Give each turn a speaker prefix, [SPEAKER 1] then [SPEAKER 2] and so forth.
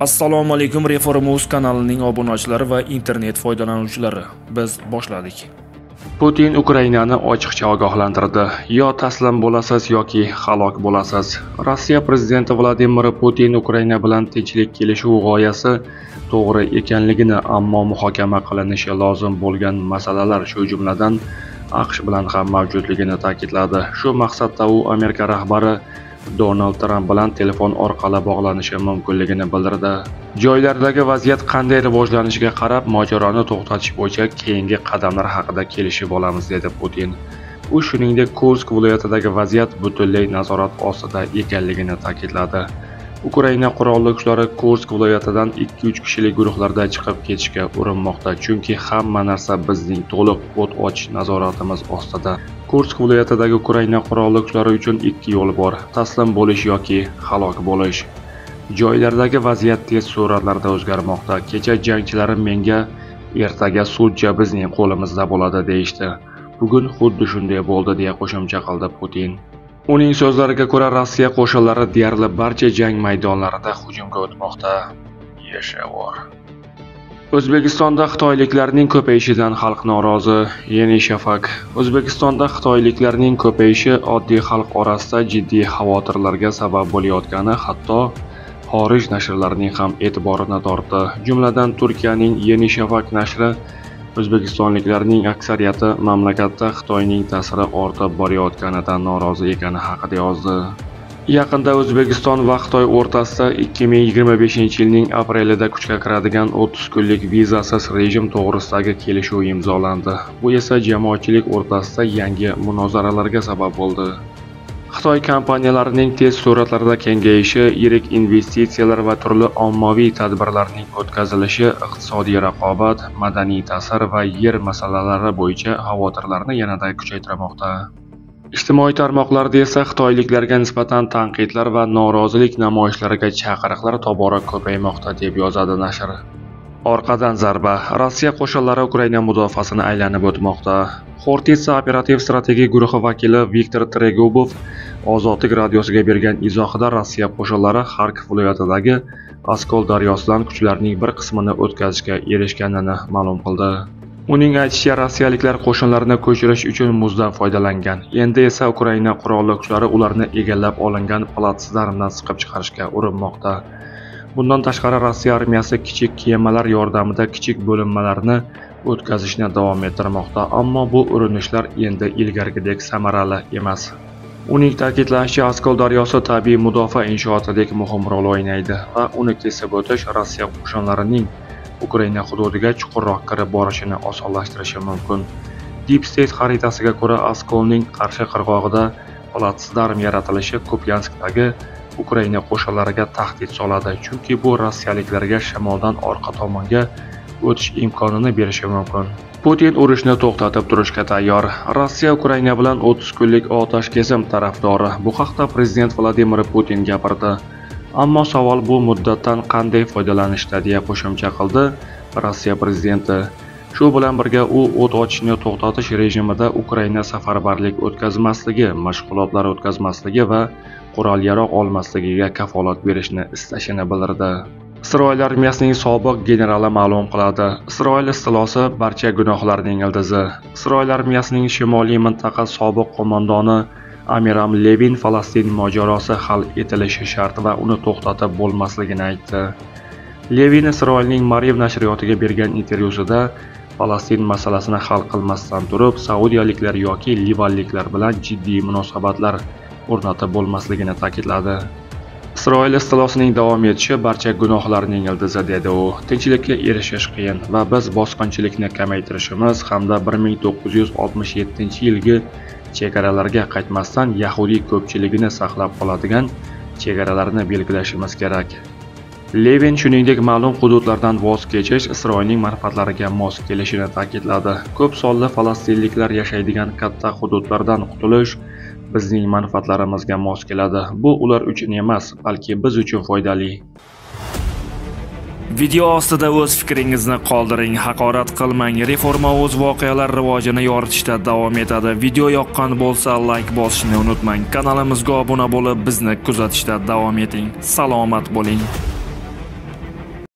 [SPEAKER 1] Assalomu alaykum, Reformuz kanalining obunachilari va internet foydalanuvchilari. Biz boshladik.
[SPEAKER 2] Putin Ukrainani ochiqcha ogohlantirdi. Yo taslim bo'lasiz yoki halok bo'lasiz. Rossiya prezidenti Vladimir Putin Ukraina bilan tinchlik kelishuv g'oyasi to'g'ri ekanligini, ammo muhokama qilinishi lozim bo'lgan masalalar, shu jumladan AQSh bilan ham mavjudligini ta'kidladi. Shu maqsadda u Amerika rahbari Donald Tramp bilan telefon orqali bog'lanishi mumkinligini bildirdi. Joylardagi vaziyat qanday rivojlanishiga qarab, mojaroni to'xtatish bo'yicha keyingi qadamlar haqida kelishib olamiz, dedi Putin. U shuningdek, Kursk viloyatidagi vaziyat butunlay nazorat ostida ekanligini ta'kidladi. Ukraina qurolli kuchlari Kursk viloyatidan 2-3 kishilik guruhlarda chiqib ketishga urinmoqda, chunki hamma narsa bizning to'liq o't ochish nazoratimiz ostida. Kursk viloyatidagi Ukraina qurolli kuchlari uchun ikki yo'l bor: taslim bo'lish yoki halok bo'lish. Joylardagi vaziyat tez sur'atlarda o'zgarmoqda. Kecha jangchilarim menga ertaga sudja bizning qo'limizda bo'ladi deyishdi. Bugun xuddi shunday bo'ldi, deya qo'shimcha qildi Putin. Uning so'zlariga ko'ra, Rossiya qo'shinlari deyarli barcha jang maydonlarida hujumga o'tmoqda. Yeshavor. O'zbekistonda xitoyliklarning ko'payishidan xalq norozi. Yeni Shafaq. O'zbekistonda xitoyliklarning ko'payishi oddiy xalq orasida jiddiy xavotirlarga sabab bo'layotgani hatto xorij nashrlarining ham e'tiborini tortdi. Jumladan Turkiyaning Yeni Shafaq nashri o'zbekistonliklarning aksariyati mamlakatda Xitoyning ta'siri ortib borayotganidan norozi ekani haqida yozdi. Yaqinda O'zbekiston va Xitoy o'rtasida 2025-yilning aprelida kuchga kiradigan 30 kunlik vizasiz rejim to'g'risidagi kelishuv imzolandi. Bu esa jamoatchilik o'rtasida yangi munozaralarga sabab bo'ldi. Xitoy kompaniyalarining tez sur'atlarda kengayishi, yirik investitsiyalar va turli ommaviy tadbirlarning o'tkazilishi iqtisodiy raqobat, madaniy ta'sir va yer masalalari bo'yicha xavotirlarni yanada kuchaytirmoqda. Ijtimoiy tarmoqlarda esa xitoyliklarga nisbatan tanqidlar va norozilik namoyishlariga chaqiriqlar tobora ko'paymoqda, deb yozadi nashr. Orqadan zarba. Rossiya qo'shinlari Ukraina mudofaasini aylanib o'tmoqda. Xortitsa operativ strategik guruhi vakili Viktor Tregubov Ozodlik radiosiga bergan izohida Rossiya qo'shinlari Xarkov viloyatidagi Oskol daryosidan kuchlarning bir qismini o'tkazishga erishganini ma'lum qildi. Uning aytishicha, rossiyaliklar qo'shinlarni ko'chirish uchun muzdan foydalangan. Endi esa Ukraina qurolli kuchlari ularni egallab olingan platsdarmdan siqib chiqarishga urinmoqda. Bundan tashqari, Rossiya armiyasi kichik kemalar yordamida kichik bo'linmalarni o'tkazishni davom ettirmoqda, ammo bu urinishlar endi ilgarigidek samarali emas. Uning ta'kidlashicha, Oskol daryosi tabiiy mudofaa inshootidek muhim rol o'ynaydi va uni kesib o'tish Rossiya qo'shinlarining Ukraina hududiga chuqurroq kirib borishini osonlashtirishi mumkin. Deep State xaritasiga ko'ra, Oskolning qarshi qirg'og'ida platsdarm yaratilishi Kupyanskdagi Ukraina qo'shinlariga tahdid soladi, chunki bu rossiyaliklarga shimoldan orqa tomonga o'tish imkonini berishi mumkin. Putin urushni to'xtatib turishga tayyor. Rossiya Ukraina bilan 30 kunlik otash kesim tarafdori. Bu haqda prezident Vladimir Putin gapirdi. Ammo savol bu muddatdan qanday foydalanishda, deya qo'shimcha qildi Rossiya prezidenti. Shu bilan birga u o't ochishni to'xtatish rejimida Ukraina safarbarlik o'tkazmasligi, mashg'ulotlar o'tkazmasligi va qurol-yarog' olmasligiga kafolat berishni istashini bildirdi. Isroil armiyasining sobiq generali ma'lum qiladi. Isroil istilosi barcha gunohlarning ildizi. Isroil armiyasining shimoliy mintaqa sobiq qo'mondoni Amiram Levin Falastin mojarosi hal etilishi shart va uni to'xtatib bo'lmasligini aytdi. Levin Isroilning Mariv nashriyotiga bergan intervyusida Falastin masalasini hal qilmasdan turib, saudiyaliklar yoki livanliklar bilan jiddiy munosabatlar o'rnatib bo'lmasligini ta'kidladi. Isroil istilosining davom etishi barcha gunohlarning ildizi, dedi u. Tinchlikka erishish qiyin va biz bosqinchilikni kamaytirishimiz hamda 1967-yilgi chegaralarga qaytmasdan yahudiy ko'pchiligini saqlab qoladigan chegaralarni belgilashimiz kerak. Levin shuningdek ma'lum hududlardan voz kechish Isroilning manfaatlariga mos kelishini ta'kidladi. Ko'p sonli falastinliklar yashaydigan katta hududlardan qutulish bizning manfaatlarimizga mos keladi. Bu ular uchun emas, balki biz uchun foydali.
[SPEAKER 1] Video ostida o'z fikringizni qoldiring, haqorat qilmang. Reformuz voqealar rivojini yoritishda davom etadi. Video yoqqan bo'lsa, like bosishni unutmang. Kanalimizga obuna bo'lib, bizni kuzatishda davom eting. Salomat bo'ling.